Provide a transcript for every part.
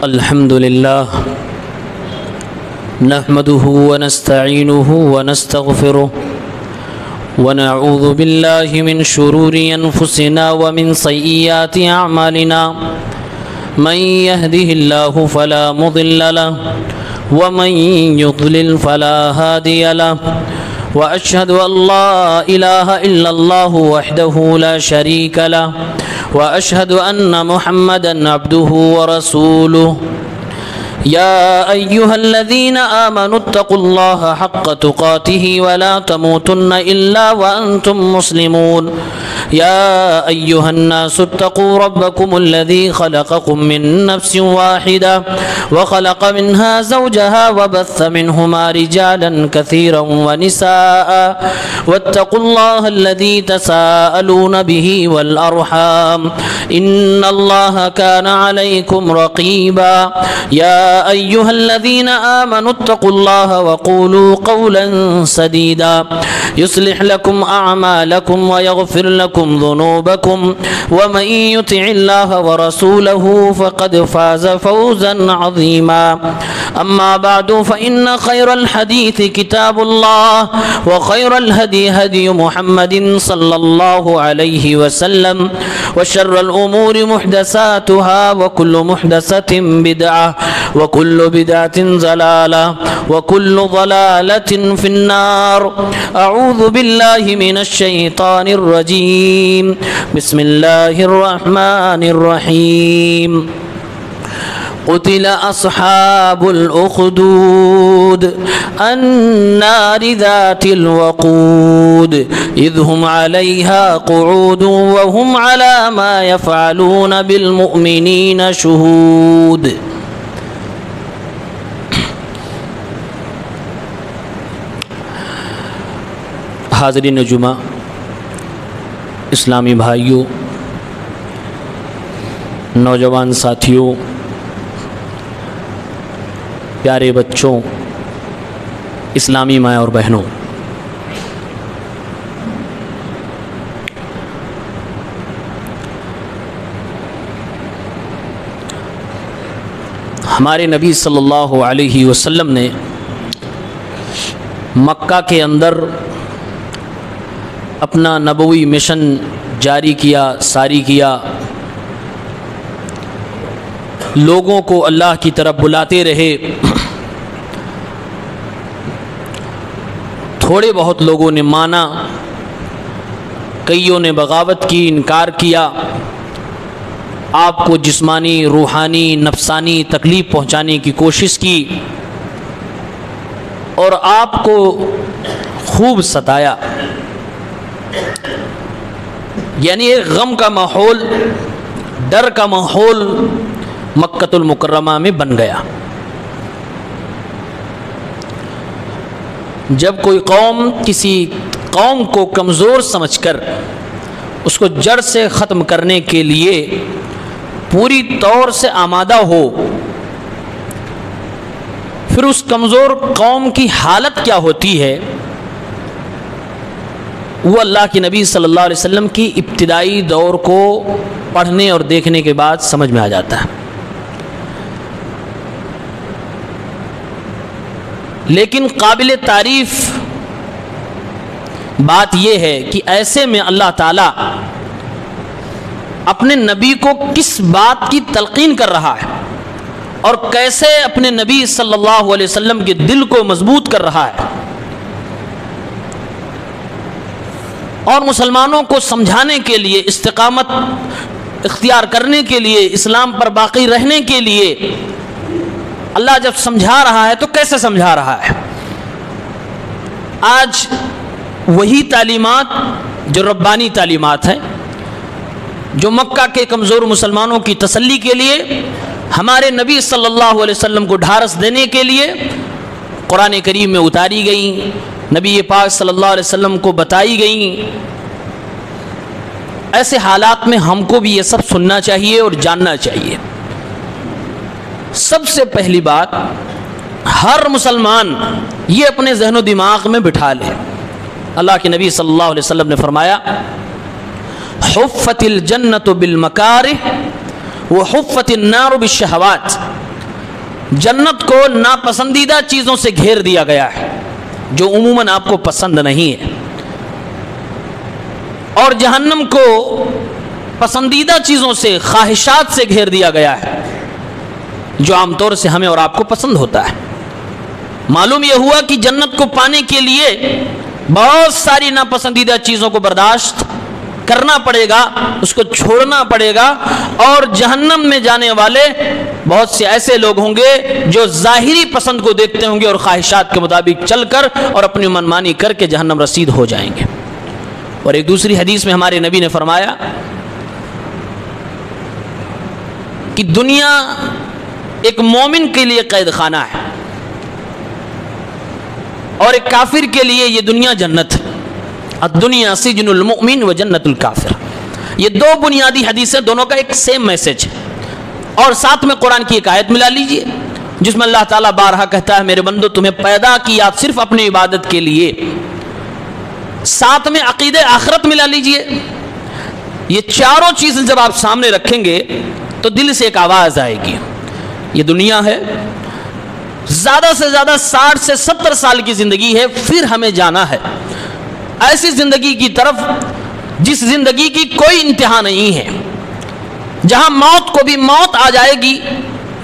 الحمد لله نحمده ونستعينه ونستغفره ونعوذ بالله من شرور أنفسنا ومن سيئات أعمالنا من يهده الله فلا مضل له ومن يضلل فلا هادي له وأشهد أن لا إله إلا الله وحده لا شريك له وأشهد أن محمدًا عبده ورسوله يا أيها الذين آمنوا اتقوا الله حق تقاته ولا تموتن إلا وأنتم مسلمون يا أيها الناس اتقوا ربكم الذي خلقكم من نفس واحدة وخلق منها زوجها وبث منهما رجالا كثيرا ونساء واتقوا الله الذي تساءلون به والأرحام إن الله كان عليكم رقيبا يا أيها الذين آمنوا اتقوا الله وقولوا قولا سديدا يصلح لكم أعمالكم ويغفر لكم ذنوبكم ومن يطع الله ورسوله فقد فاز فوزا عظيما أما بعد فإن خير الحديث كتاب الله وخير الهدي هدي محمد صلى الله عليه وسلم وشر الأمور محدثاتها وكل محدثة بدعة وكل بدعة ضلالة وكل ضلالة في النار أعوذ بالله من الشيطان الرجيم بسم الله الرحمن الرحيم قتل أصحاب الأخدود النار ذات الوقود إذ هم عليها قعود وهم على ما يفعلون بالمؤمنين شهود حاضرین جمعہ، اسلامی بھائیوں، نوجوان ساتھیوں، پیارے بچوں، اسلامی ماں اور بہنوں، ہمارے نبی صلی اللہ علیہ وسلم نے مکہ کے اندر اپنا نبوی مشن جاری کیا، ساری کیا، لوگوں کو اللہ کی طرف بلاتے رہے۔ تھوڑے بہت لوگوں نے مانا، کئیوں نے بغاوت کی، انکار کیا، آپ کو جسمانی، روحانی، نفسانی تکلیف پہنچانے کی کوشش کی اور آپ کو خوب ستایا۔ یعنی ایک غم کا ماحول، ڈر کا ماحول مکۃ المکرمہ میں بن گیا۔ جب کوئی قوم کسی قوم کو کمزور سمجھ کر اس کو جڑ سے ختم کرنے کے لیے پوری طور سے آمادہ ہو، پھر اس کمزور قوم کی حالت کیا ہوتی ہے، وہ اللہ کے نبی صلی اللہ علیہ وسلم کی ابتدائی دور کو پڑھنے اور دیکھنے کے بعد سمجھ میں آ جاتا ہے۔ لیکن قابل تعریف بات یہ ہے کہ ایسے میں اللہ تعالیٰ اپنے نبی کو کس بات کی تلقین کر رہا ہے اور کیسے اپنے نبی صلی اللہ علیہ وسلم کے دل کو مضبوط کر رہا ہے اور مسلمانوں کو سمجھانے کے لیے، استقامت اختیار کرنے کے لیے، اسلام پر باقی رہنے کے لیے اللہ جب سمجھا رہا ہے تو کیسے سمجھا رہا ہے۔ آج وہی تعلیمات جو ربانی تعلیمات ہیں، جو مکہ کے کمزور مسلمانوں کی تسلی کے لیے، ہمارے نبی صلی اللہ علیہ وسلم کو ڈھارس دینے کے لیے قرآن کریم میں اتاری گئیں، نبی پاک صلی اللہ علیہ وسلم کو بتائی گئیں۔ ایسے حالات میں ہم کو بھی یہ سب سننا چاہیے اور جاننا چاہیے۔ سب سے پہلی بات، ہر مسلمان یہ اپنے ذہن و دماغ میں بٹھا لے، اللہ کے نبی صلی اللہ علیہ وسلم نے فرمایا حفت الجنت بالمکارہ وحفت النار بالشہوات، جنت کو ناپسندیدہ چیزوں سے گھیر دیا گیا ہے جو عموماً آپ کو پسند نہیں ہے، اور جہنم کو پسندیدہ چیزوں سے، خواہشات سے گھیر دیا گیا ہے جو عام طور سے ہمیں اور آپ کو پسند ہوتا ہے۔ معلوم یہ ہوا کہ جنت کو پانے کے لیے بہت ساری ناپسندیدہ چیزوں کو برداشت کرنا پڑے گا، اس کو چھوڑنا پڑے گا، اور جہنم میں جانے والے بہت سے ایسے لوگ ہوں گے جو ظاہری پسند کو دیکھتے ہوں گے اور خواہشات کے مطابق چل کر اور اپنی منمانی کر کے جہنم رسید ہو جائیں گے۔ اور ایک دوسری حدیث میں ہمارے نبی نے فرمایا کہ دنیا ایک مومن کے لیے قید خانہ ہے اور ایک کافر کے لیے یہ دنیا جنت ہے۔ الدنیا سجن المؤمن و جنت الکافر، یہ دو بنیادی حدیثیں، دونوں کا ایک سیم میسج ہے، اور ساتھ میں قرآن کی ایک آیت ملا لیجئے جس میں اللہ تعالیٰ بارہا کہتا ہے میرے بندو تمہیں پیدا کیا صرف اپنی عبادت کے لیے، ساتھ میں عقیدہ آخرت ملا لیجئے۔ یہ چاروں چیزیں جب آپ سامنے رکھیں گے تو دل سے ایک آواز آئے گی، یہ دنیا ہے، زیادہ سے زیادہ 60 سے 70 سال کی زندگی ہے، پھر ہمیں جانا ہے ایسی زندگی کی طرف جس زندگی کی کوئی انتہا نہیں ہے، جہاں موت کو بھی موت آ جائے گی۔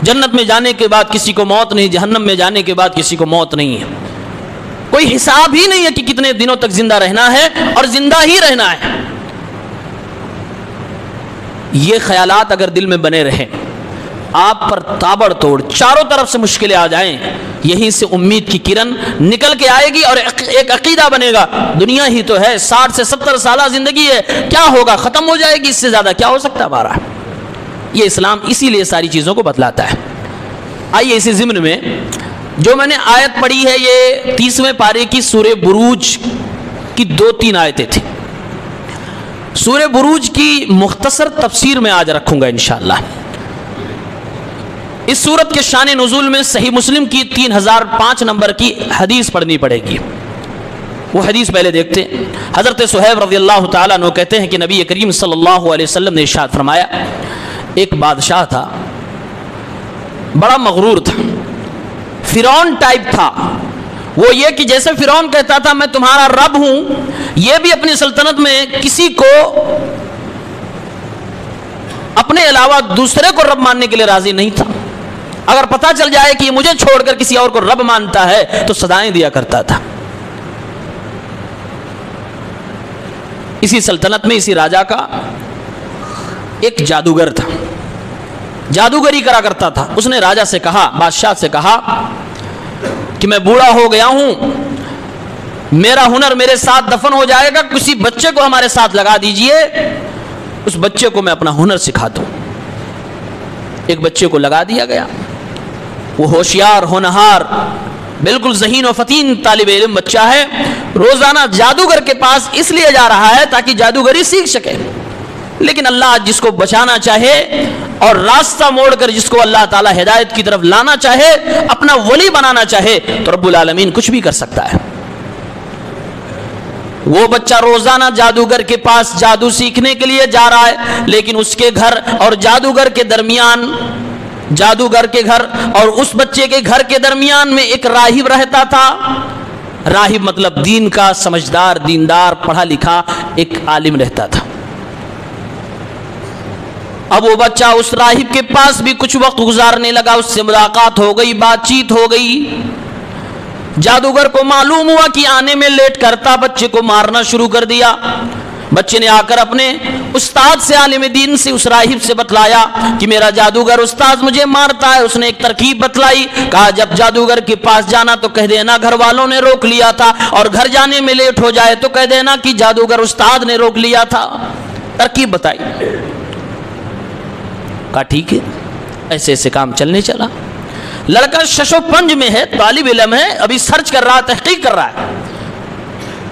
جنت میں جانے کے بعد کسی کو موت نہیں، جہنم میں جانے کے بعد کسی کو موت نہیں ہے، کوئی حساب ہی نہیں ہے کہ کتنے دنوں تک زندہ رہنا ہے، اور زندہ ہی رہنا ہے۔ یہ خیالات اگر دل میں بنے رہیں، آپ پر تابڑ توڑ چاروں طرف سے مشکلیں آ جائیں، یہیں سے امید کی کرن نکل کے آئے گی اور ایک عقیدہ بنے گا دنیا ہی تو ہے، 60 سے 70 سالہ زندگی ہے، کیا ہوگا، ختم ہو جائے گی، اس سے زیادہ کیا ہو سکتا ہے ہمارا۔ یہ اسلام اسی لیے ساری چیزوں کو بتلاتا ہے۔ آئیے اسی ضمن میں جو میں نے آیت پڑھی ہے یہ 30ویں پارے کی سورہ بروج کی 2-3 آیتیں تھیں۔ سورہ بروج کی مختصر تفسیر میں آج رکھوں گا انشاءاللہ۔ اس سورت کے شان نزول میں صحیح مسلم کی 3005 نمبر کی حدیث پڑھنی پڑے گی۔ وہ حدیث پہلے دیکھتے ہیں۔ حضرت صہیب رضی اللہ تعالیٰ عنہ کہتے ہیں کہ نبی کریم صلی اللہ علیہ وسلم نے ارشاد فرمایا، ایک بادشاہ تھا، بڑا مغرور تھا، فرعون ٹائپ تھا۔ وہ یہ کہ جیسے فرعون کہتا تھا میں تمہارا رب ہوں، یہ بھی اپنی سلطنت میں کسی کو اپنے علاوہ دوسرے کو رب ماننے کے لیے راضی نہیں تھا۔ اگر پتہ چل جائے کہ یہ مجھے چھوڑ کر کسی اور کو رب مانتا ہے تو سزائیں دیا کرتا تھا۔ اسی سلطنت میں اسی راجا کا ایک جادوگر تھا، جادوگری کرا کرتا تھا۔ اس نے راجا سے کہا، بادشاہ سے کہا کہ میں بوڑھا ہو گیا ہوں، میرا ہنر میرے ساتھ دفن ہو جائے گا، کسی بچے کو ہمارے ساتھ لگا دیجئے، اس بچے کو میں اپنا ہنر سکھا دوں۔ ایک بچے کو لگا دیا گیا، وہ ہوشیار ہونہار بالکل ذہین و فطین طالب علم بچہ ہے، روزانہ جادوگر کے پاس اس لیے جا رہا ہے تاکہ جادوگری سیکھ سکے۔ لیکن اللہ جس کو بچانا چاہے اور راستہ موڑ کر جس کو اللہ تعالیٰ ہدایت کی طرف لانا چاہے، اپنا ولی بنانا چاہے تو رب العالمین کچھ بھی کر سکتا ہے۔ وہ بچہ روزانہ جادوگر کے پاس جادو سیکھنے کے لیے جا رہا ہے، لیکن اس کے گھر اور جادوگر کے درمیان، جادوگر کے گھر اور اس بچے کے گھر کے درمیان میں ایک راہب رہتا تھا۔ راہب مطلب دین کا سمجھدار، دیندار، پڑھا لکھا ایک عالم رہتا تھا۔ اب وہ بچہ اس راہب کے پاس بھی کچھ وقت گزارنے لگا، اس سے ملاقات ہو گئی، بات چیت ہو گئی۔ جادوگر کو معلوم ہوا کہ آنے میں لیٹ کرتا بچے کو مارنا شروع کر دیا۔ بچے نے آ کر اپنے استاد سے، عالم دین سے، اس راہب سے بتلایا کہ میرا جادوگر استاد مجھے مارتا ہے۔ اس نے ایک ترکیب بتلائی، کہا جب جادوگر کے پاس جانا تو کہہ دینا گھر والوں نے روک لیا تھا، اور گھر جانے میں لیٹ ہو جائے تو کہہ دینا کہ جادوگر استاد نے روک لیا تھا۔ ترکیب بتائی، کہا ٹھیک ہے، ایسے ایسے کام چلنے چلا۔ لڑکا شش و پنج میں ہے، طالب علم ہے، ابھی سرچ کر رہا، تحقیق کر رہا ہے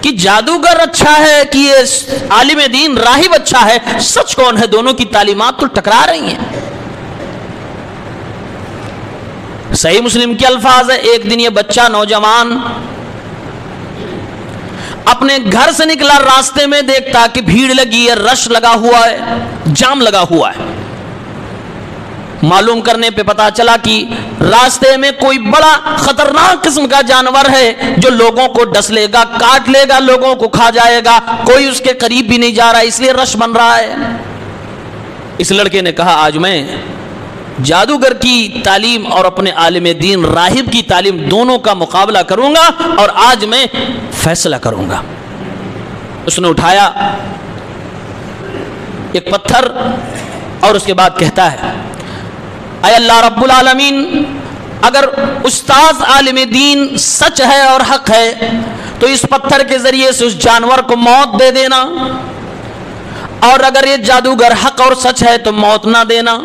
کہ جادوگر اچھا ہے کہ یہ عالم دین راہب اچھا ہے، سچ کون ہے؟ دونوں کی تعلیمات تو ٹکرا رہی ہیں۔ صحیح مسلم کے الفاظ ہے، ایک دن یہ بچہ نوجوان اپنے گھر سے نکلا، راستے میں دیکھتا کہ بھیڑ لگی ہے، رش لگا ہوا ہے، جام لگا ہوا ہے۔ معلوم کرنے پہ پتا چلا کہ راستے میں کوئی بڑا خطرناک قسم کا جانور ہے جو لوگوں کو ڈس لے گا، کاٹ لے گا، لوگوں کو کھا جائے گا، کوئی اس کے قریب بھی نہیں جا رہا، اس لیے رش بن رہا ہے۔ اس لڑکے نے کہا آج میں جادوگر کی تعلیم اور اپنے عالم دین راہب کی تعلیم دونوں کا مقابلہ کروں گا اور آج میں فیصلہ کروں گا۔ اس نے اٹھایا ایک پتھر اور اس کے بعد کہتا ہے اے اللہ رب العالمین، اگر استاذ عالم دین سچ ہے اور حق ہے تو اس پتھر کے ذریعے سے اس جانور کو موت دے دینا، اور اگر یہ جادوگر حق اور سچ ہے تو موت نہ دینا۔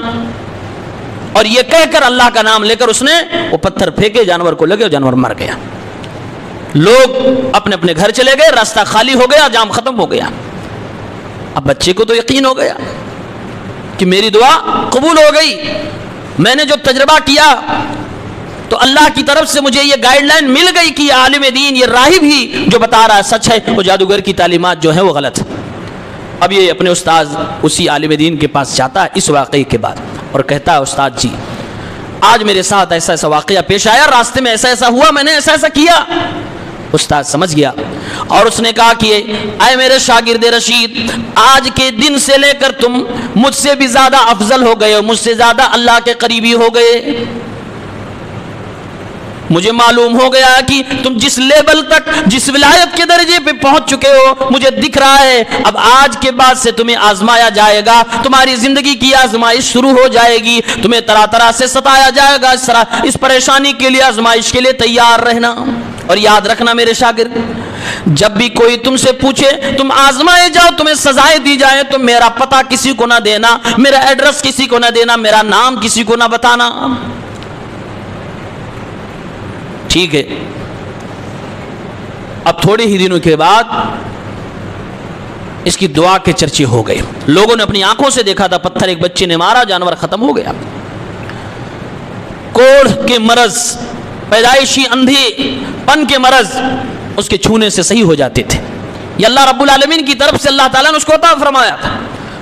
اور یہ کہہ کر اللہ کا نام لے کر اس نے وہ پتھر پھینکے، جانور کو لگے اور جانور مر گیا۔ لوگ اپنے اپنے گھر چلے گئے، راستہ خالی ہو گیا، جام ختم ہو گیا۔ اب بچے کو تو یقین ہو گیا کہ میری دعا قبول ہو گئی، میں نے جو تجربہ کیا تو اللہ کی طرف سے مجھے یہ گائیڈ لائن مل گئی کہ یہ عالم دین، یہ راہب ہی جو بتا رہا ہے سچ ہے، وہ جادوگر کی تعلیمات جو ہیں وہ غلط ہے۔ اب یہ اپنے استاذ اسی عالم دین کے پاس جاتا ہے اس واقعے کے بعد اور کہتا ہے استاد جی آج میرے ساتھ ایسا ایسا واقعہ پیش آیا، راستے میں ایسا ایسا ہوا، میں نے ایسا ایسا کیا۔ استاد سمجھ گیا اور اس نے کہا کہ اے میرے شاگرد رشید، آج کے دن سے لے کر تم مجھ سے بھی زیادہ افضل ہو گئے ہو، مجھ سے زیادہ اللہ کے قریبی ہو گئے۔ مجھے معلوم ہو گیا کہ تم جس لیول تک، جس ولایت کے درجے پہ پہنچ چکے ہو مجھے دکھ رہا ہے۔ اب آج کے بعد سے تمہیں آزمایا جائے گا، تمہاری زندگی کی آزمائش شروع ہو جائے گی، تمہیں طرح طرح سے ستایا جائے گا، اس پریشانی کے لیے، آزمائش کے لیے تیار رہنا۔ اور یاد رکھنا میرے شاگرد، جب بھی کوئی تم سے پوچھے تم آزمائے جاؤ، تمہیں سزائیں دی جائیں تو میرا پتہ کسی کو نہ دینا، میرا ایڈریس کسی کو نہ دینا، میرا نام کسی کو نہ بتانا۔ ٹھیک ہے۔ اب تھوڑے ہی دنوں کے بعد اس کی دعا کے چرچے ہو گئے، لوگوں نے اپنی آنکھوں سے دیکھا تھا، پتھر ایک بچے نے مارا، جانور ختم ہو گیا۔ کوڑھ کے مرض، پیدائشی اندھے پن کے مرض اس کے چھونے سے صحیح ہو جاتے تھے، یہ اللہ رب العالمین کی طرف سے اللہ تعالیٰ نے اس کو عطا فرمایا تھا۔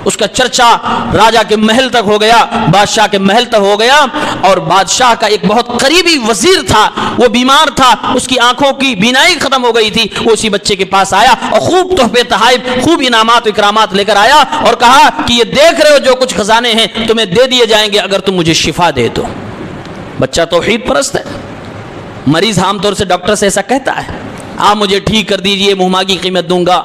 اس کا چرچا راجہ کے محل تک ہو گیا، بادشاہ کے محل تک ہو گیا، اور بادشاہ کا ایک بہت قریبی وزیر تھا، وہ بیمار تھا، اس کی آنکھوں کی بینائی ختم ہو گئی تھی، وہ اسی بچے کے پاس آیا اور خوب تحفے تحائف، خوب انعامات و اکرامات لے کر آیا اور کہا کہ یہ دیکھ رہے ہو جو کچھ خزانے ہیں تمہیں دے دیے جائیں گے اگر تم مجھے شفا دے دو۔ بچہ توحید پرست ہے، مریض عام طور سے ڈاکٹر سے ایسا کہتا ہے آپ مجھے ٹھیک کر دیجئے، مہما کی قیمت دوں گا۔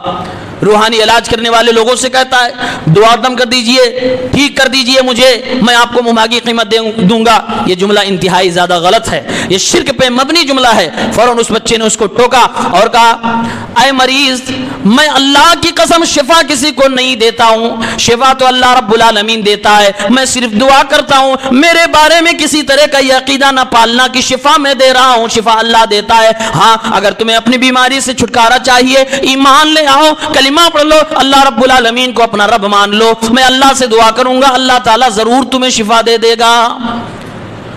روحانی علاج کرنے والے لوگوں سے کہتا ہے دعا دم کر دیجئے، ٹھیک کر دیجئے مجھے، میں آپ کو مہما کی قیمت دوں گا۔ یہ جملہ انتہائی زیادہ غلط ہے، یہ شرک پہ مبنی جملہ ہے۔ فوراً اس بچے نے اس کو ٹوکا اور کہا اے مریض، میں اللہ کی قسم شفا کسی کو نہیں دیتا ہوں، شفا تو اللہ رب العالمین دیتا ہے، میں صرف دعا کرتا ہوں، میرے بارے میں کسی طرح کا یہ عقیدہ نہ پالنا کہ شفا میں دے رہا ہوں، شفا اللہ دیتا ہے۔ ہاں اگر تمہیں اپنی بیماری سے چھٹکارا چاہیے، ایمان لے آؤ، کلمہ پڑھ لو، اللہ رب العالمین کو اپنا رب مان لو، میں اللہ سے دعا کروں گا، اللہ تعالیٰ ضرور تمہیں شفا دے دے گا۔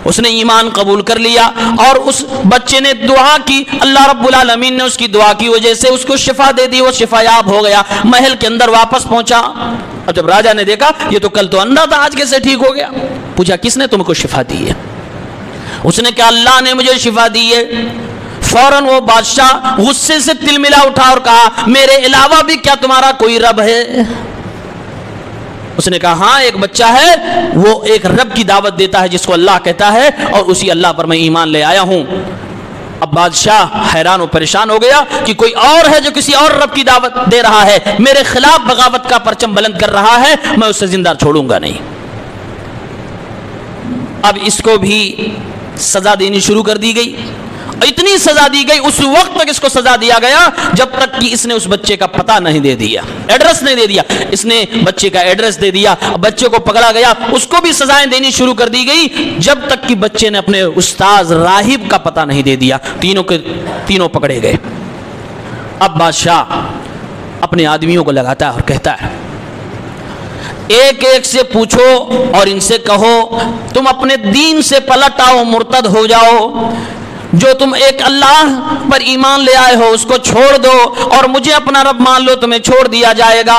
اس نے ایمان قبول کر لیا اور اس بچے نے دعا کی، اللہ رب العالمین نے اس کی دعا کی وجہ سے اس کو شفا دے دی، وہ شفا یاب ہو گیا، محل کے اندر واپس پہنچا۔ اور جب راجہ نے دیکھا یہ تو کل تو اندھا تھا، آج کیسے ٹھیک ہو گیا؟ پوچھا کس نے تم کو شفا دی ہے؟ اس نے کہا اللہ نے مجھے شفا دی ہے۔ فوراً وہ بادشاہ غصے سے تل ملا اٹھا اور کہا میرے علاوہ بھی کیا تمہارا کوئی رب ہے؟ اس نے کہا ہاں ایک بچہ ہے، وہ ایک رب کی دعوت دیتا ہے جس کو اللہ کہتا ہے، اور اسی اللہ پر میں ایمان لے آیا ہوں۔ اب بادشاہ حیران و پریشان ہو گیا کہ کوئی اور ہے جو کسی اور رب کی دعوت دے رہا ہے، میرے خلاف بغاوت کا پرچم بلند کر رہا ہے، میں اسے زندہ چھوڑوں گا نہیں۔ اب اس کو بھی سزا دینی شروع کر دی گئی، اتنی سزا دی گئی، اس وقت تک اس کو سزا دیا گیا جب تک کہ اس نے اس بچے کا پتہ نہیں دے دیا، ایڈریس نہیں دے دیا۔ اس نے بچے کا ایڈریس دے دیا، بچے کو پکڑا گیا، اس کو بھی سزائیں دینی شروع کر دی گئی جب تک کہ بچے نے اپنے استاذ راہب کا پتہ نہیں دے دیا۔ تینوں کے تینوں پکڑے گئے۔ اب بادشاہ اپنے آدمیوں کو لگاتا ہے اور کہتا ہے ایک ایک سے پوچھو اور ان سے کہو تم اپنے دین سے پلٹ آؤ، مرتد ہو جاؤ، جو تم ایک اللہ پر ایمان لے آئے ہو اس کو چھوڑ دو اور مجھے اپنا رب مان لو، تمہیں چھوڑ دیا جائے گا۔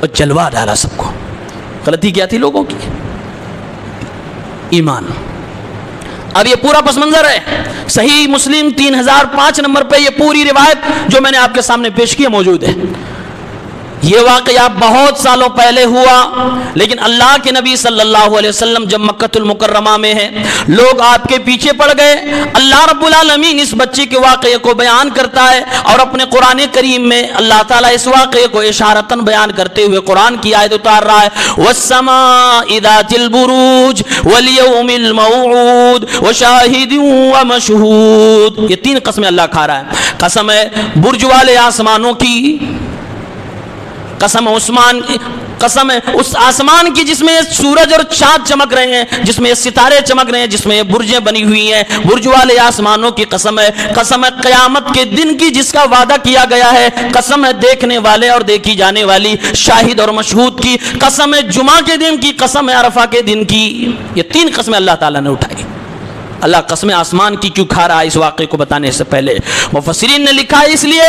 اور جلوا ڈالا سب کو. غلطی کیا تھی لوگوں کی؟ ایمان. اب یہ پورا پس منظر ہے. صحیح مسلم 3005 نمبر پہ یہ پوری روایت جو میں نے آپ کے سامنے پیش کی موجود ہے. یہ واقعہ بہت سالوں پہلے ہوا، لیکن اللہ کے نبی صلی اللہ علیہ وسلم جب مکۃ المکرمہ میں ہیں، لوگ آپ کے پیچھے پڑ گئے. اللہ رب العالمین اس بچے کے واقعے کو بیان کرتا ہے، اور اپنے قرآن کریم میں اللہ تعالیٰ اس واقعے کو اشارتاً بیان کرتے ہوئے قرآن کی آیت اتار رہا ہے، وَالسَّمَاءِ ذَاتِ الْبُرُوجِ وَالْيَوْمِ الْمَوْعُودِ وَشَاهِدٍ وَمَشْهُودٍ. یہ 3 قسمیں اللہ کھا رہا ہے. قسم ہے برج والے آسمانوں کی، قسم ہے اس آسمان کی جس میں سورج اور چاند چمک رہے ہیں، جس میں ستارے چمک رہے ہیں، جس میں برجیں بنی ہوئی ہیں. برج والے آسمانوں کی قسم ہے. قسم ہے قیامت کے دن کی جس کا وعدہ کیا گیا ہے. قسم ہے دیکھنے والے اور دیکھی جانے والی، شاہد اور مشہود کی. قسم ہے جمعہ کے دن کی. قسم ہے عرفہ کے دن کی. یہ 3 قسمیں اللہ تعالیٰ نے اٹھائی. اللہ قسم آسمان کی کیوں کھا رہا ہے؟ اس واقعے کو بتانے سے پہلے مفسرین نے لکھا ہے اس لیے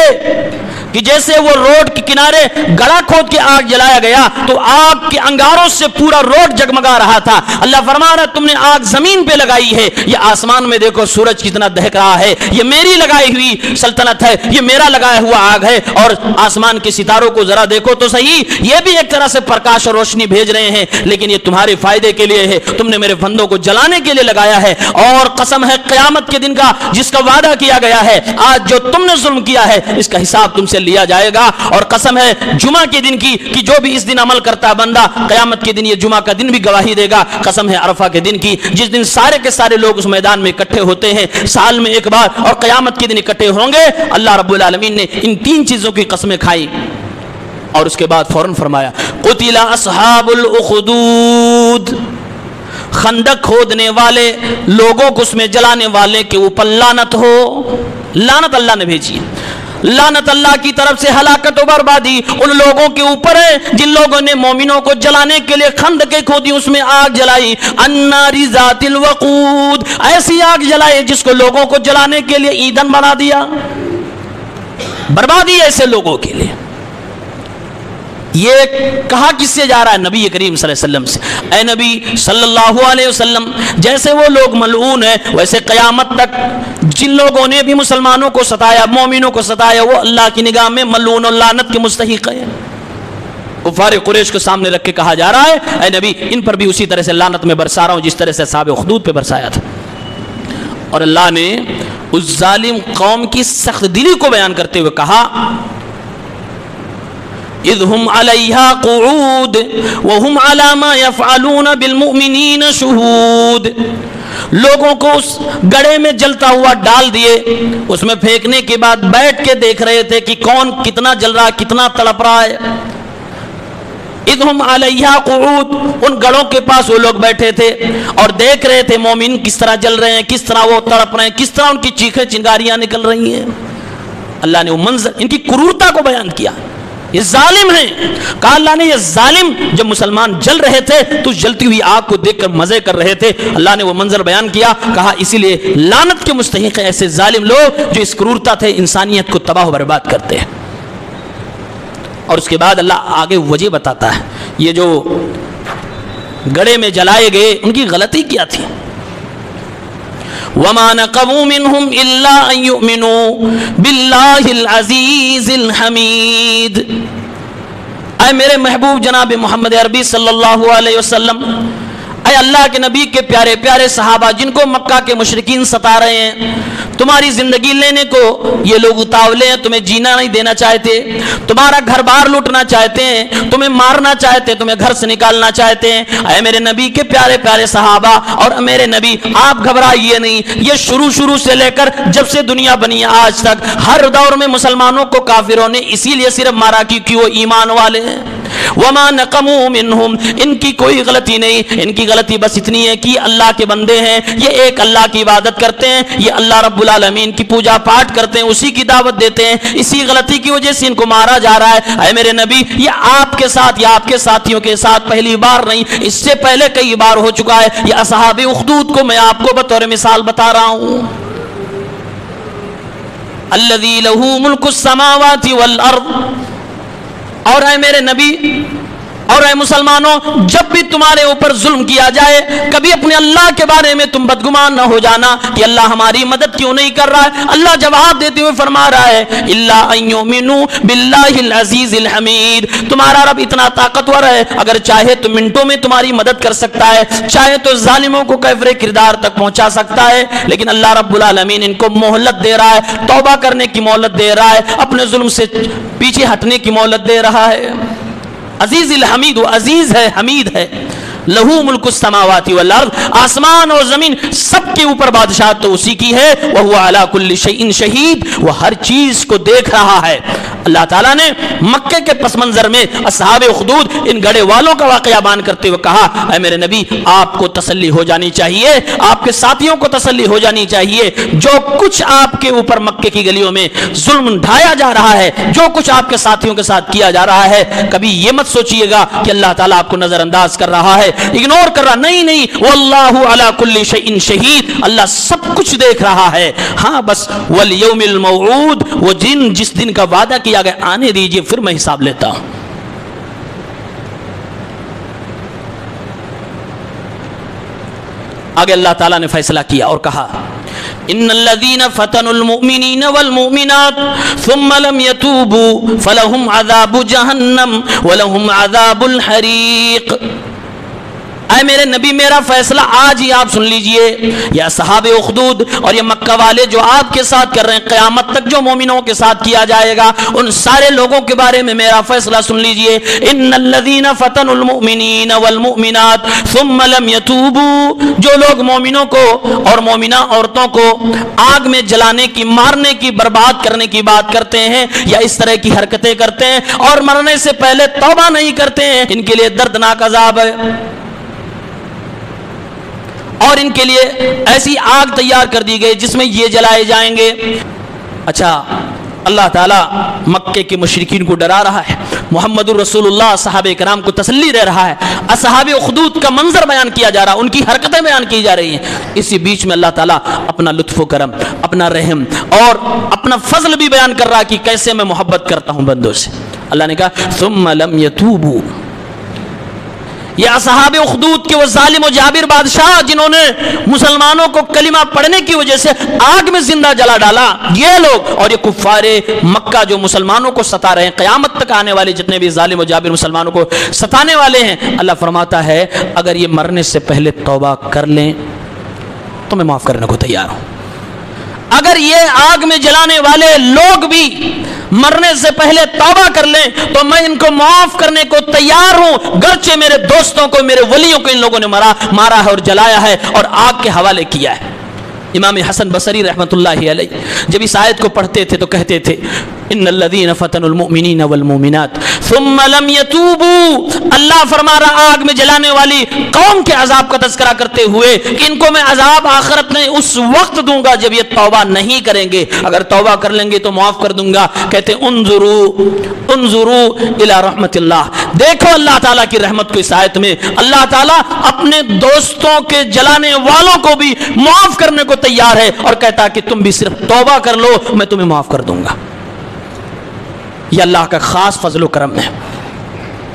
کہ جیسے وہ روڈ کے کنارے گڑھا کھود کے آگ جلایا گیا تو آگ کے انگاروں سے پورا روڈ جگمگا رہا تھا. اللہ فرما رہا ہے تم نے آگ زمین پہ لگائی ہے، یہ آسمان میں دیکھو سورج کتنا دہک رہا ہے، یہ میری لگائی ہوئی سلطنت ہے، یہ میرا لگایا ہوا آگ ہے. اور آسمان کے ستاروں کو ذرا دیکھو تو صحیح، یہ بھی ایک طرح سے پرکاش اور روشنی بھیج رہے ہیں، لیکن یہ تمہارے فائدے کے لیے ہے. تم نے میرے بندوں کو جلانے کے لیے لگایا ہے. اور قسم ہے قیامت کے دن کا جس کا وعدہ کیا گیا ہے، آج جو تم نے ظلم کیا ہے اس کا حساب تم سے لیا جائے گا. اور قسم ہے جمعہ کے دن کی کہ جو بھی اس دن عمل کرتا ہے بندہ قیامت کے دن یہ جمعہ کا دن بھی گواہی دے گا. قسم ہے عرفہ کے دن کی جس دن سارے کے سارے لوگ اس میدان میں اکٹھے ہوتے ہیں سال میں ایک بار، اور قیامت کے دن اکٹھے ہوں گے. اللہ رب العالمین نے ان 3 چیزوں کی قسمیں کھائی اور اس کے بعد فوراً فرمایا قتل اصحاب الاخدود. خندق کھودنے والے لوگوں کو اس میں جلانے والے کے اوپر لعنت ہو. لعنت اللہ نے بھیجی. لعنت اللہ کی طرف سے ہلاکت و بربادی ان لوگوں کے اوپر ہے جن لوگوں نے مومنوں کو جلانے کے لیے خندقیں کھودی، اس میں آگ جلائی. النار ذات الوقود، ایسی آگ جلائی جس کو لوگوں کو جلانے کے لیے ایندھن بنا دیا. بربادی ایسے لوگوں کے لیے. یہ کہا کس سے جا رہا ہے؟ نبی کریم صلی اللہ علیہ وسلم سے. اے نبی صلی اللہ علیہ وسلم، جیسے وہ لوگ ملعون ہیں ویسے قیامت تک جن لوگوں نے بھی مسلمانوں کو ستایا، مومنوں کو ستایا، وہ اللہ کی نگاہ میں ملعون اور لعنت کے مستحق ہیں. کفار قریش کو سامنے رکھ کے کہا جا رہا ہے اے نبی ان پر بھی اسی طرح سے لعنت میں برسا رہا ہوں جس طرح سے اصحاب اخدود پہ برسایا تھا. اور اللہ نے اس ظالم قوم کی سخت دلی کو بیان کرتے ہوئے کہا اذ هم علیہا قعود وهم علی ما یفعلون بالمؤمنین شہود. لوگوں کو اس گڑھے میں جلتا ہوا ڈال دیے، اس میں پھینکنے کے بعد بیٹھ کے دیکھ رہے تھے کہ کون کتنا جل رہا، کتنا تڑپ رہا ہے. اذ هم علیہا قعود، ان گڑھوں کے پاس وہ لوگ بیٹھے تھے اور دیکھ رہے تھے مومن کس طرح جل رہے ہیں، کس طرح وہ تڑپ رہے ہیں، کس طرح ان کی چیخیں چنگاریاں نکل رہی ہیں. اللہ نے وہ منظر، ان کی کرورتا کو بیان کیا. یہ ظالم ہیں. کہا اللہ نے یہ ظالم جب مسلمان جل رہے تھے تو جلتی ہوئی آگ کو دیکھ کر مزے کر رہے تھے. اللہ نے وہ منظر بیان کیا. کہا اسی لیے لعنت کے مستحق ہیں ایسے ظالم لوگ جو اس کرورتا تھے انسانیت کو تباہ و برباد کرتے ہیں. اور اس کے بعد اللہ آگے وجہ بتاتا ہے یہ جو گڑھے میں جلائے گئے ان کی غلطی کیا تھی. وَمَا نَقَمُوا مِنْهُمْ إِلَّا أَن يُؤْمِنُوا بِاللَّهِ الْعَزِيزِ الْحَمِيدِ. اے میرے محبوب جناب محمد عربی صلی اللہ علیہ وسلم، اے اللہ کے نبی کے پیارے پیارے صحابہ جن کو مکہ کے مشرکین ستا رہے ہیں، تمہاری زندگی لینے کو یہ لوگ اتاولے ہیں، تمہیں جینا نہیں دینا چاہتے، تمہارا گھر بار لوٹنا چاہتے ہیں، تمہیں مارنا چاہتے، تمہیں گھر سے نکالنا چاہتے ہیں. اے میرے نبی کے پیارے پیارے صحابہ اور میرے نبی آپ گھبرائیے نہیں. یہ شروع سے لے کر جب سے دنیا بنی آج تک ہر دور میں مسلمانوں کو کافروں نے اسی لیے صرف مارا کیونکہ وہ ایمان والے ہیں. وما نقموا منہم، ان کی کوئی غلطی نہیں، ان کی غلطی بس اتنی ہے کہ اللہ کے بندے ہیں، یہ ایک اللہ کی عبادت کرتے ہیں، یہ اللہ رب العالمین کی پوجا پاٹ کرتے ہیں، اسی کی دعوت دیتے ہیں، اسی غلطی کی وجہ سے ان کو مارا جا رہا ہے. اے میرے نبی یہ آپ کے ساتھ یا آپ کے ساتھیوں کے ساتھ پہلی بار نہیں، اس سے پہلے کئی بار ہو چکا ہے. یہ اصحاب اخدود کو میں آپ کو بطور مثال بتا رہا ہوں. الذی لہ ملک السماوات والارض. اور اے میرے نبی اور اے مسلمانوں جب بھی تمہارے اوپر ظلم کیا جائے کبھی اپنے اللہ کے بارے میں تم بدگمان نہ ہو جانا کہ اللہ ہماری مدد کیوں نہیں کر رہا ہے. اللہ جواب دیتے ہوئے فرما رہا ہے الا ان یؤمنوا باللہ العزیز الحمید. تمہارا رب اتنا طاقتور ہے اگر چاہے تو منٹوں میں تمہاری مدد کر سکتا ہے, چاہے تو ظالموں کو کفر کردار تک پہنچا سکتا ہے, لیکن اللہ رب العالمین ان کو مہلت دے رہا ہے, توبہ کرنے کی مہلت دے رہا ہے, اپنے ظلم سے پیچھے ہٹنے کی مہلت دے رہا ہے. عزیز الحمید, وہ عزیز ہے حمید ہے. لہو ملک السماوات والارض, آسمان اور زمین سب کے اوپر بادشاہت تو اسی کی ہے. وہو علی کل شیء شہید, وہ ہر چیز کو دیکھ رہا ہے. اللہ تعالیٰ نے مکے کے پس منظر میں اصحاب اخدود ان گڑے والوں کا واقعہ بیان کرتے ہوئے کہا اے میرے نبی آپ کو تسلی ہو جانی چاہیے, آپ کے ساتھیوں کو تسلی ہو جانی چاہیے. جو کچھ آپ کے اوپر مکے کی گلیوں میں ظلم ڈھایا جا رہا ہے, جو کچھ آپ کے ساتھیوں کے ساتھ کیا جا رہا ہے, کبھی یہ مت سوچئے گا کہ اللہ تعالیٰ آپ کو نظر انداز کر رہا ہے, اگنور کر رہا. نہیں, واللہ علی کل شیء شہید, اللہ سب کچھ دیکھ رہا ہے. ہاں بس والیوم الموعود, وہ جس دن کا وعدہ کیا گیا آنے دیجئے پھر میں حساب لیتا ہوں. آگے اللہ تعالیٰ نے فیصلہ کیا اور کہا ان الذين فتنوا المؤمنين والمؤمنات ثم لم يتوبوا فلهم عذاب جہنم ولهم عذاب الحریق. اے میرے نبی میرا فیصلہ آج ہی آپ سن لیجئے. یا صحاب اخدود اور یہ مکہ والے جو آپ کے ساتھ کر رہے ہیں, قیامت تک جو مومنوں کے ساتھ کیا جائے گا ان سارے لوگوں کے بارے میں میرا فیصلہ سن لیجئے. ان الذين فتنوا المؤمنين والمؤمنات ثم لم يتوبوا, جو لوگ مومنوں کو اور مومنہ عورتوں کو آگ میں جلانے کی, مارنے کی, برباد کرنے کی بات کرتے ہیں یا اس طرح کی حرکتیں کرتے ہیں اور مرنے سے پہلے توبہ نہیں کرتے ہیں, ان کے لیے دردناک عذاب ہے اور ان کے لیے ایسی آگ تیار کر دی گئی جس میں یہ جلائے جائیں گے. اچھا, اللہ تعالیٰ مکے کے مشرکین کو ڈرا رہا ہے, محمد الرسول اللہ صحابہ کرام کو تسلی دے رہا ہے, اصحاب اخدود کا منظر بیان کیا جا رہا, ان کی حرکتیں بیان کی جا رہی ہیں. اسی بیچ میں اللہ تعالیٰ اپنا لطف و کرم, اپنا رحم اور اپنا فضل بھی بیان کر رہا کہ کیسے میں محبت کرتا ہوں بندوں سے. اللہ نے کہا ثم لم يتوبوا, یہ اصحاب اخدود کے وہ ظالم و جابر بادشاہ جنہوں نے مسلمانوں کو کلمہ پڑھنے کی وجہ سے آگ میں زندہ جلا ڈالا, یہ لوگ اور یہ کفار مکہ جو مسلمانوں کو ستا رہے ہیں, قیامت تک آنے والے جتنے بھی ظالم و جابر مسلمانوں کو ستانے والے ہیں, اللہ فرماتا ہے اگر یہ مرنے سے پہلے توبہ کر لیں تو میں معاف کرنے کو تیار ہوں. اگر یہ آگ میں جلانے والے لوگ بھی مرنے سے پہلے توبہ کر لیں تو میں ان کو معاف کرنے کو تیار ہوں, گرچہ میرے دوستوں کو, میرے ولیوں کو ان لوگوں نے مارا ہے اور جلایا ہے اور آگ کے حوالے کیا ہے. امام حسن بصری رحمۃ اللہ علیہ جب اس آیت کو پڑھتے تھے تو کہتے تھے ان الذین فتنوا المؤمنین والمؤمنات ثم لم يتوبوا, اللہ فرما رہا آگ میں جلانے والی قوم کے عذاب کا تذکرہ کرتے ہوئے کہ ان کو میں عذاب آخرت میں اس وقت دوں گا جب یہ توبہ نہیں کریں گے, اگر توبہ کر لیں گے تو معاف کر دوں گا. کہتے انظروا الی رحمت اللہ, دیکھو اللہ تعالیٰ کی رحمت کو اس آیت میں. اللہ تعالیٰ اپنے دوستوں کے جلانے والوں کو بھی معاف کرنے کو تیار ہے اور کہتا کہ تم بھی صرف توبہ کر لو میں تمہیں معاف کر دوں گا. یہ اللہ کا خاص فضل و کرم ہے.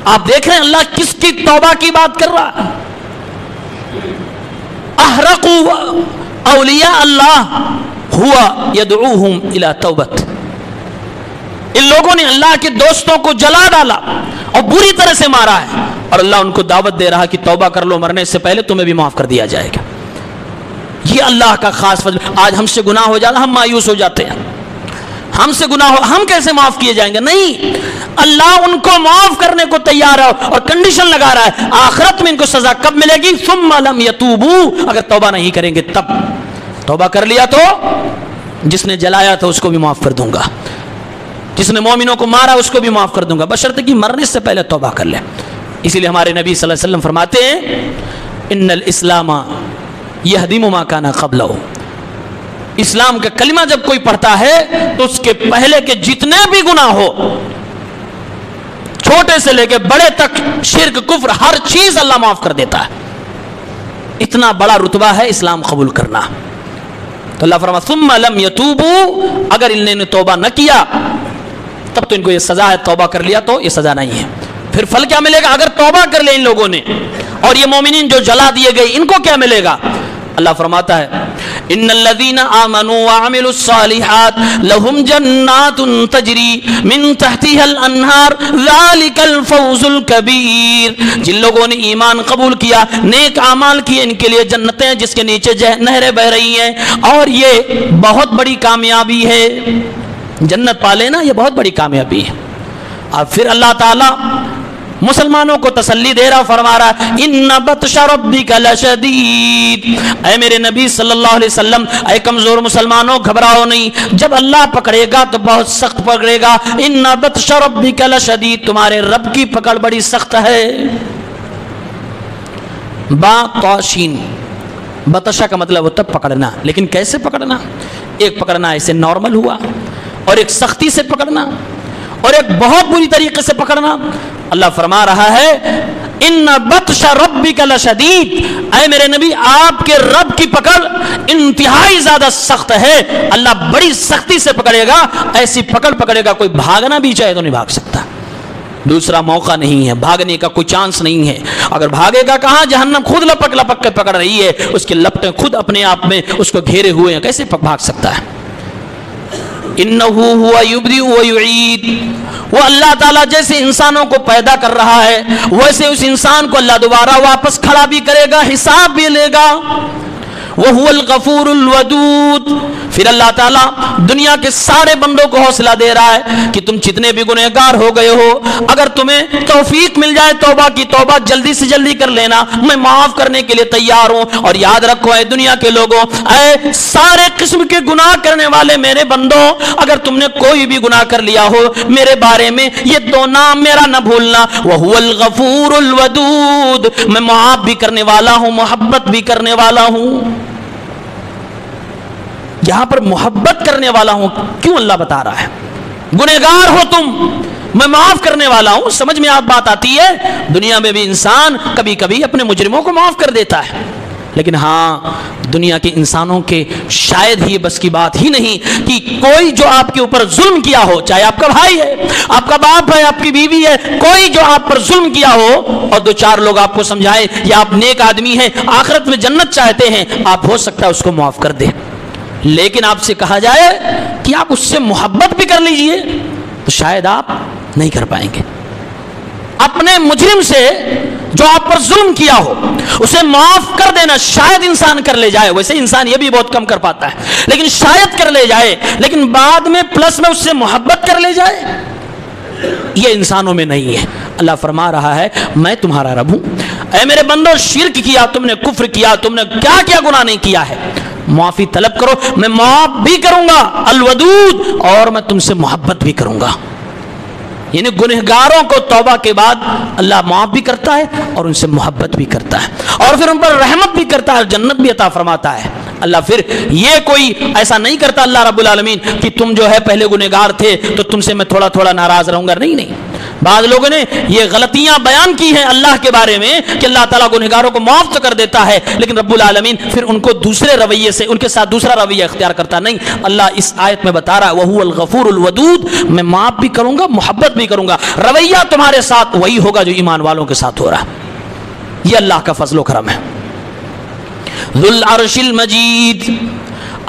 آپ دیکھ رہے ہیں اللہ کس کی توبہ کی بات کر رہا ہے. احرقوا اولیاء اللہ ہوا یدعوہم الی توبت, ان لوگوں نے اللہ کے دوستوں کو جلا ڈالا اور بری طرح سے مارا ہے اور اللہ ان کو دعوت دے رہا کہ توبہ کر لو, مرنے سے پہلے تمہیں بھی معاف کر دیا جائے گا. یہ اللہ کا خاص فضل. آج ہم سے گناہ ہو جاتا ہم مایوس ہو جاتے ہیں, ہم سے گناہ ہو ہم کیسے معاف کیے جائیں گے. نہیں, اللہ ان کو معاف کرنے کو تیار ہے اور کنڈیشن لگا رہا ہے آخرت میں ان کو سزا کب ملے گی. ثم لم يتوبوا, اگر توبہ نہیں کریں گے تب. توبہ کر لیا تو جس نے جلایا تھا اس کو بھی معاف کر دوں گا, جس نے مومنوں کو مارا اس کو بھی معاف کر دوں گا, بشرط کہ مرنے سے پہلے توبہ کر لے. اسی لیے ہمارے نبی صلی اللہ علیہ وسلم فرماتے ہیں ان الاسلام یہدم ما کان قبلہ, اسلام کا کلمہ جب کوئی پڑھتا ہے تو اس کے پہلے کے جتنے بھی گناہ ہو, چھوٹے سے لے کے بڑے تک, شرک کفر ہر چیز اللہ معاف کر دیتا ہے. اتنا بڑا رتبہ ہے اسلام قبول کرنا. تو اللہ فرماتا ثم لم يتوبوا, اگر انہوں نے توبہ نہ کیا تب تو ان کو یہ سزا ہے, توبہ کر لیا تو یہ سزا نہیں ہے. پھر پھل کیا ملے گا؟ اگر توبہ کر لے ان لوگوں نے، اور یہ مومنین جو جلا دیے گئے ان کو کیا ملے گا؟ اللہ فرماتا ہے ان الذين امنوا وعملوا الصالحات لهم جنات تجری من تحتها الانہار ذلك الفوز الكبیر، جن لوگوں نے ایمان قبول کیا، نیک اعمال کیے، ان کے لیے جنتیں جس کے نیچے نہریں بہ رہی ہیں، اور یہ بہت بڑی کامیابی ہے۔ جنت پا لینا یہ بہت بڑی کامیابی ہے۔ اور پھر اللہ تعالی مسلمانوں کو تسلی دے رہا، فرما رہا ان بطش ربک لشدید، اے میرے نبی صلی اللہ علیہ وسلم، اے کمزور مسلمانوں گھبراؤ نہیں، جب اللہ پکڑے گا تو بہت سخت پکڑے گا۔ ان بطش ربک لشدید، تمہارے رب کی پکڑ بڑی سخت ہے۔ با طاشین، بطشہ کا مطلب ہوتا ہے پکڑنا، لیکن کیسے پکڑنا؟ ایک پکڑنا ایسے نارمل ہوا، اور ایک سختی سے پکڑنا، اور ایک بہت بری طریقے سے پکڑنا۔ اللہ فرما رہا ہے ان بطش ربک لشدید، اے میرے نبی آپ کے رب کی پکڑ انتہائی زیادہ سخت ہے، اللہ بڑی سختی سے پکڑے گا، ایسی پکڑ پکڑے گا کوئی بھاگنا بھی چاہے تو نہیں بھاگ سکتا، دوسرا موقع نہیں ہے، بھاگنے کا کوئی چانس نہیں ہے۔ اگر بھاگے گا کہاں؟ جہنم خود لپک لپک کے پکڑ رہی ہے، اس کے لپٹیں خود اپنے آپ میں اس کو گھیرے ہوئے ہیں، کیسے بھاگ سکتا ہے؟ انہو ہوا یبدئ ویعید، وہ اللہ تعالیٰ جیسے انسانوں کو پیدا کر رہا ہے ویسے اس انسان کو اللہ دوبارہ واپس کھڑا بھی کرے گا، حساب بھی لے گا۔ وَهُوَ الْغَفُورُ الْوَدُودُ، پھر اللہ تعالیٰ دنیا کے سارے بندوں کو حوصلہ دے رہا ہے کہ تم جتنے بھی گنہگار ہو گئے ہو، اگر تمہیں توفیق مل جائے توبہ کی، توبہ جلدی سے جلدی کر لینا، میں معاف کرنے کے لیے تیار ہوں۔ اور یاد رکھو اے دنیا کے لوگوں، اے سارے قسم کے گناہ کرنے والے میرے بندوں، اگر تم نے کوئی بھی گناہ کر لیا ہو میرے بارے میں، یہ دو نام میرا نہ بھولنا، وَهُوَ الْغَفُورُ الْوَدُودُ، میں معاف بھی کرنے والا ہوں، محبت بھی کرنے والا ہوں۔ یہاں پر محبت کرنے والا ہوں کیوں اللہ بتا رہا ہے؟ گنہگار ہو تم، میں معاف کرنے والا ہوں، سمجھ میں آپ بات آتی ہے؟ دنیا میں بھی انسان کبھی کبھی اپنے مجرموں کو معاف کر دیتا ہے، لیکن ہاں دنیا کے انسانوں کے شاید ہی بس کی بات ہی نہیں کہ کوئی جو آپ کے اوپر ظلم کیا ہو، چاہے آپ کا بھائی ہے، آپ کا باپ ہے، آپ کی بیوی ہے، کوئی جو آپ پر ظلم کیا ہو اور دو چار لوگ آپ کو سمجھائے یا آپ نیک آدمی ہیں، آخرت میں جنت چاہتے ہیں، آپ ہو سکتا ہے اس کو معاف کر دیں، لیکن آپ سے کہا جائے کہ آپ اس سے محبت بھی کر لیجئے تو شاید آپ نہیں کر پائیں گے۔ اپنے مجرم سے جو آپ پر ظلم کیا ہو اسے معاف کر دینا شاید انسان کر لے جائے، ویسے انسان یہ بھی بہت کم کر پاتا ہے، لیکن شاید کر لے جائے، لیکن بعد میں پلس میں اس سے محبت کر لے جائے، یہ انسانوں میں نہیں ہے۔ اللہ فرما رہا ہے میں تمہارا رب ہوں، اے میرے بندو شرک کیا تم نے، کفر کیا تم نے، کیا کیا گناہ نہیں کیا ہے، معافی طلب کرو، میں معاف بھی کروں گا، الودود، اور میں تم سے محبت بھی کروں گا۔ یعنی گنہگاروں کو توبہ کے بعد اللہ معاف بھی کرتا ہے اور ان سے محبت بھی کرتا ہے، اور پھر ان پر رحمت بھی کرتا ہے، جنت بھی عطا فرماتا ہے۔ اللہ پھر یہ کوئی ایسا نہیں کرتا اللہ رب العالمین کہ تم جو ہے پہلے گنہگار تھے تو تم سے میں تھوڑا تھوڑا ناراض رہوں گا، نہیں۔ بعض لوگوں نے یہ غلطیاں بیان کی ہیں اللہ کے بارے میں کہ اللہ تعالیٰ گنہگاروں کو معاف تو کر دیتا ہے، لیکن رب العالمین پھر ان کو دوسرے رویے سے ان کے ساتھ دوسرا رویہ اختیار کرتا نہیں۔ اللہ اس آیت میں بتا رہا ہے وَهُوَ الْغَفُورُ الْوَدُودُ، میں معاف بھی کروں گا، محبت بھی کروں گا، رویہ تمہارے ساتھ وہی ہوگا جو ایمان والوں کے ساتھ ہو رہا ہے۔ یہ اللہ کا فضل و کرم ہے۔ ذُو الْعَرْشِ الْمَجِيدُ،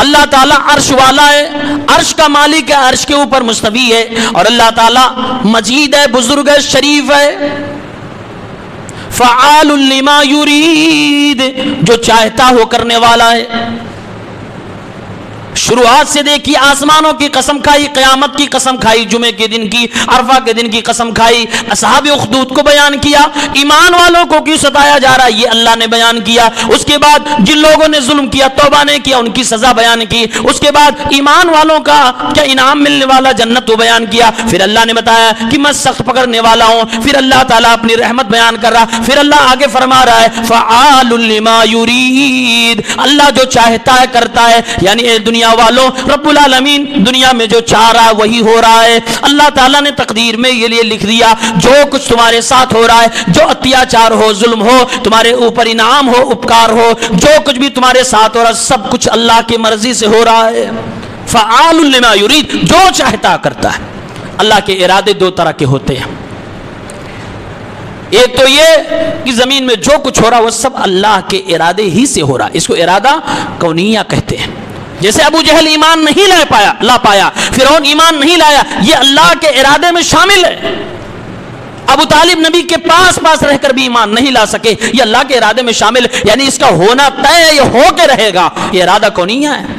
اللہ تعالیٰ عرش والا ہے، عرش کا مالک ہے، عرش کے اوپر مستوی ہے، اور اللہ تعالیٰ مجید ہے، بزرگ ہے، شریف ہے۔ فعال لما یرید، جو چاہتا ہو کرنے والا ہے۔ شروعات سے دیکھی، آسمانوں کی قسم کھائی، قیامت کی قسم کھائی، جمعے کے دن کی، عرفہ کے دن کی قسم کھائی، اصحاب اخدود کو بیان کیا، ایمان والوں کو کیوں ستایا جا رہا ہے یہ اللہ نے بیان کیا، اس کے بعد جن لوگوں نے ظلم کیا توبہ نہیں کیا ان کی سزا بیان کی، اس کے بعد ایمان والوں کا کیا انعام ملنے والا جنت وہ بیان کیا، پھر اللہ نے بتایا کہ میں سخت پکڑنے والا ہوں، پھر اللہ تعالیٰ اپنی رحمت بیان کر رہا، پھر اللہ آگے فرما رہا ہے فعال لما یرید، اللہ جو چاہتا ہے کرتا ہے، یعنی اے دنیا والوں رب العالمین دنیا میں جو چاہ رہا ہے وہی ہو رہا ہے۔ اللہ تعالیٰ نے تقدیر میں یہ لیے لکھ دیا جو کچھ تمہارے ساتھ ہو رہا ہے، جو اتیاچار ہو، ظلم ہو، تمہارے اوپر انعام ہو، اپکار ہو، جو کچھ بھی تمہارے ساتھ ہو رہا ہے سب کچھ اللہ کی مرضی سے ہو رہا ہے۔ فعال لما یرید، جو چاہتا کرتا ہے۔ اللہ کے ارادے دو طرح کے ہوتے ہیں، ایک تو یہ کہ زمین میں جو کچھ ہو رہا وہ سب اللہ کے ارادے ہی سے ہو رہا، اس کو ارادہ کونیہ کہتے ہیں۔ جیسے ابو جہل ایمان نہیں لا پایا، فرعون ایمان نہیں لایا، یہ اللہ کے ارادے میں شامل ہے۔ ابو طالب نبی کے پاس رہ کر بھی ایمان نہیں لا سکے، یہ اللہ کے ارادے میں شامل ہے، یعنی اس کا ہونا طے ہے، یہ ہو کے رہے گا، یہ ارادہ کونیہ ہے۔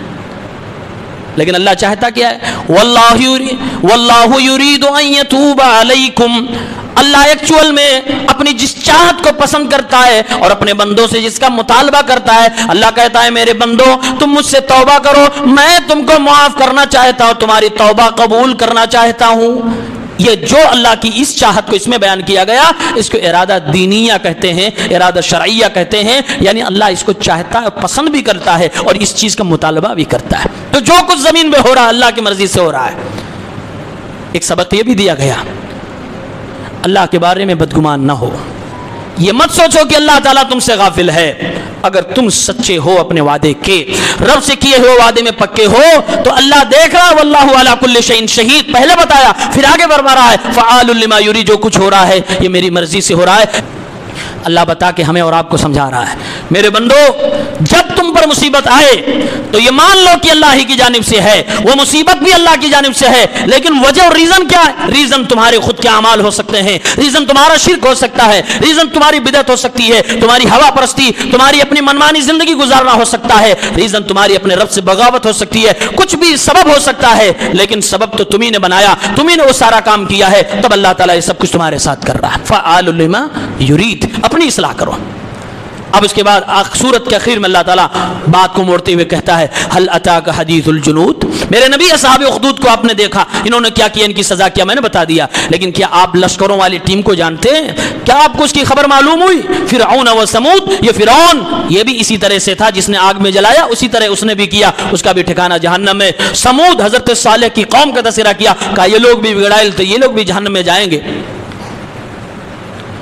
لیکن اللہ چاہتا کیا ہے؟ واللہ یرید ان یتوب علیکم، اللہ ایکچول میں اپنی جس چاہت کو پسند کرتا ہے اور اپنے بندوں سے جس کا مطالبہ کرتا ہے، اللہ کہتا ہے میرے بندو تم مجھ سے توبہ کرو، میں تم کو معاف کرنا چاہتا ہوں، تمہاری توبہ قبول کرنا چاہتا ہوں۔ یہ جو اللہ کی اس چاہت کو اس میں بیان کیا گیا، اس کو ارادہ دینیہ کہتے ہیں، ارادہ شرعیہ کہتے ہیں، یعنی اللہ اس کو چاہتا ہے، پسند بھی کرتا ہے اور اس چیز کا مطالبہ بھی کرتا ہے۔ تو جو کچھ زمین میں ہو رہا ہے اللہ کی مرضی سے ہو رہا ہے۔ ایک سبق یہ بھی دیا گیا، اللہ کے بارے میں بدگمان نہ ہو، یہ مت سوچو کہ اللہ تعالیٰ تم سے غافل ہے۔ اگر تم سچے ہو اپنے وعدے کے، رب سے کیے ہوئے وعدے میں پکے ہو، تو اللہ دیکھ رہا، واللہ علی کل شیء شہید، پہلے بتایا، پھر آگے فرما رہا ہے فعال لما یرید، جو کچھ ہو رہا ہے یہ میری مرضی سے ہو رہا ہے۔ اللہ بتا کے ہمیں اور آپ کو سمجھا رہا ہے، میرے بندو جب تم پر مصیبت آئے تو یہ مان لو کہ اللہ ہی کی جانب سے ہے، وہ مصیبت بھی اللہ کی جانب سے ہے، لیکن وجہ اور ریزن کیا ہے؟ ریزن تمہارے خود کے اعمال ہو سکتے ہیں، ریزن تمہارا شرک ہو سکتا ہے، ریزن تمہاری بدعت ہو سکتی ہے، تمہاری ہوا پرستی، تمہاری اپنی منمانی زندگی گزارنا ہو سکتا ہے، ریزن تمہاری اپنے رب سے بغاوت ہو سکتی ہے، کچھ بھی سبب ہو سکتا ہے، لیکن سبب تو تمہیں نے بنایا، تمہیں نے وہ سارا کام کیا ہے، تب اللہ تعالیٰ یہ سب کچھ تمہارے ساتھ کر رہا ہے۔ فعال لما یرید، اپنی اصلاح کرو۔ اب اس کے بعد سورت کے اخیر میں اللہ تعالیٰ بات کو موڑتے ہوئے کہتا ہے ہل اتاک حدیث الجنود، میرے نبی اصحاب اخدود کو آپ نے دیکھا، انہوں نے کیا کیا، ان کی سزا کیا میں نے بتا دیا، لیکن کیا آپ لشکروں والی ٹیم کو جانتے ہیں؟ کیا آپ کو اس کی خبر معلوم ہوئی؟ فرعون و سمود، یہ فرعون یہ بھی اسی طرح سے تھا، جس نے آگ میں جلایا اسی طرح اس نے بھی کیا، اس کا بھی ٹھکانہ جہنم میں۔ سمود حضرت صالح کی قوم کا تذکرہ کیا، کہا یہ لوگ بھی بگڑائل تھے، یہ لوگ بھی جہنم میں جائیں گے۔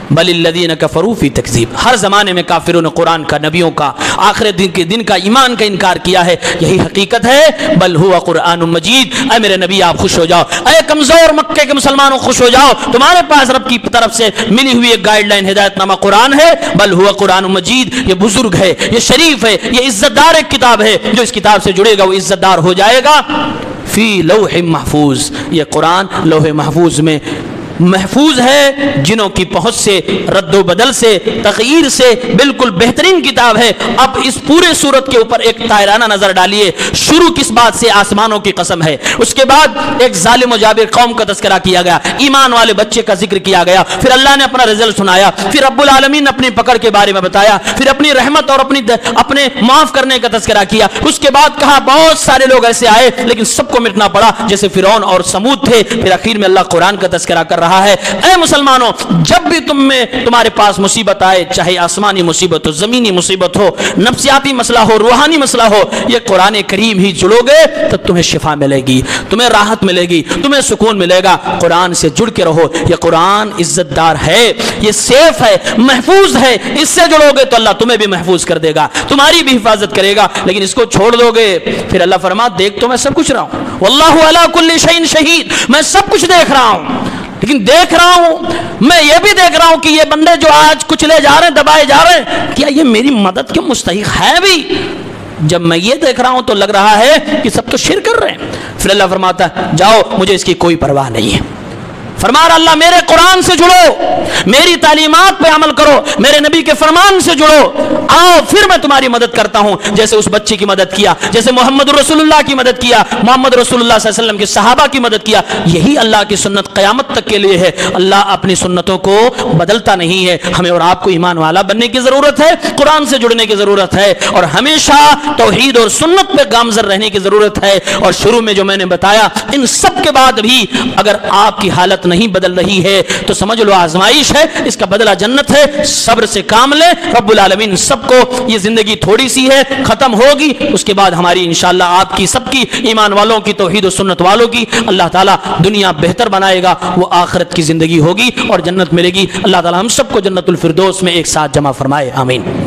بل الذین کفروا فی تکذیب، ہر زمانے میں کافروں نے قرآن کا، نبیوں کا، آخر دن کا، ایمان کا انکار کیا ہے، یہی حقیقت ہے۔ بل ہوا قرآن مجید، اے میرے نبی آپ خوش ہو جاؤ، اے کمزور مکے کے مسلمانوں خوش ہو جاؤ، تمہارے پاس رب کی طرف سے ملی ہوئی ایک گائیڈ لائن ہدایت نامہ قرآن ہے۔ بل ہوا قرآن مجید، یہ بزرگ ہے، یہ شریف ہے، یہ عزت دار ایک کتاب ہے، جو اس کتاب سے جڑے گا وہ عزت دار ہو جائے گا۔ فی لوح محفوظ، یہ قرآن لوح محفوظ میں محفوظ ہے، جنوں کی پہنچ سے، رد و بدل سے، تغییر سے بالکل بہترین کتاب ہے۔ اب اس پورے سورت کے اوپر ایک طائرانہ نظر ڈالیے، شروع کس بات سے؟ آسمانوں کی قسم ہے، اس کے بعد ایک ظالم و جابر قوم کا تذکرہ کیا گیا، ایمان والے بچے کا ذکر کیا گیا، پھر اللہ نے اپنا رزلٹ سنایا، پھر رب العالمین نے اپنی پکڑ کے بارے میں بتایا، پھر اپنی رحمت اور اپنے معاف کرنے کا تذکرہ کیا، اس کے بعد کہا بہت سارے لوگ ایسے آئے لیکن سب کو مٹنا پڑا جیسے فرعون اور سمود تھے، پھر آخر میں اللہ قرآن کا تذکرہ کر رہا ہے۔ اے مسلمانوں، جب بھی تمہارے پاس مصیبت آئے، چاہے آسمانی مصیبت ہو، زمینی مصیبت ہو، نفسیاتی مسئلہ ہو، روحانی مسئلہ ہو، یہ قرآن کریم ہی جڑو گے تو تمہیں شفا ملے گی، تمہیں راحت ملے گی، تمہیں سکون ملے گا۔ قرآن سے جڑ کے رہو، یہ قرآن عزت دار ہے، یہ سیف ہے، محفوظ ہے، اس سے جڑو گے تو اللہ تمہیں بھی محفوظ کر دے گا، تمہاری بھی حفاظت کرے گا، لیکن اس کو چھوڑ دو گے پھر اللہ فرما دیکھ تو میں سب کچھ رہا ہوں، واللہ علی کل شیء شہید، میں سب کچھ دیکھ رہا ہوں، لیکن دیکھ رہا ہوں میں یہ بھی دیکھ رہا ہوں کہ یہ بندے جو آج کچلے جا رہے ہیں، دبائے جا رہے ہیں، کیا یہ میری مدد کے مستحق ہے بھی؟ جب میں یہ دیکھ رہا ہوں تو لگ رہا ہے کہ سب تو شرک کر رہے ہیں۔ پھر اللہ فرماتا ہے جاؤ، مجھے اس کی کوئی پرواہ نہیں ہے۔ فرما اللہ میرے قرآن سے جڑو، میری تعلیمات پہ عمل کرو، میرے نبی کے فرمان سے جڑو، آؤ پھر میں تمہاری مدد کرتا ہوں، جیسے اس بچے کی مدد کیا، جیسے محمد رسول اللہ کی مدد کیا، محمد رسول اللہ صلی اللہ علیہ وسلم کے صحابہ کی مدد کیا۔ یہی اللہ کی سنت قیامت تک کے لیے ہے، اللہ اپنی سنتوں کو بدلتا نہیں ہے۔ ہمیں اور آپ کو ایمان والا بننے کی ضرورت ہے، قرآن سے جڑنے کی ضرورت ہے، اور ہمیشہ توحید اور سنت پہ گامزن رہنے کی ضرورت ہے۔ اور شروع میں جو میں نے بتایا، ان سب کے بعد بھی اگر آپ کی حالت نہیں بدل رہی ہے تو سمجھ لو آزمائش ہے، اس کا بدلہ جنت ہے، صبر سے کام لیں۔ رب العالمین سب کو، یہ زندگی تھوڑی سی ہے، ختم ہوگی، اس کے بعد ہماری انشاءاللہ آپ کی سب کی، ایمان والوں کی، توحید و سنت والوں کی، اللہ تعالیٰ دنیا بہتر بنائے گا، وہ آخرت کی زندگی ہوگی اور جنت ملے گی۔ اللہ تعالیٰ ہم سب کو جنت الفردوس میں ایک ساتھ جمع فرمائے، آمین۔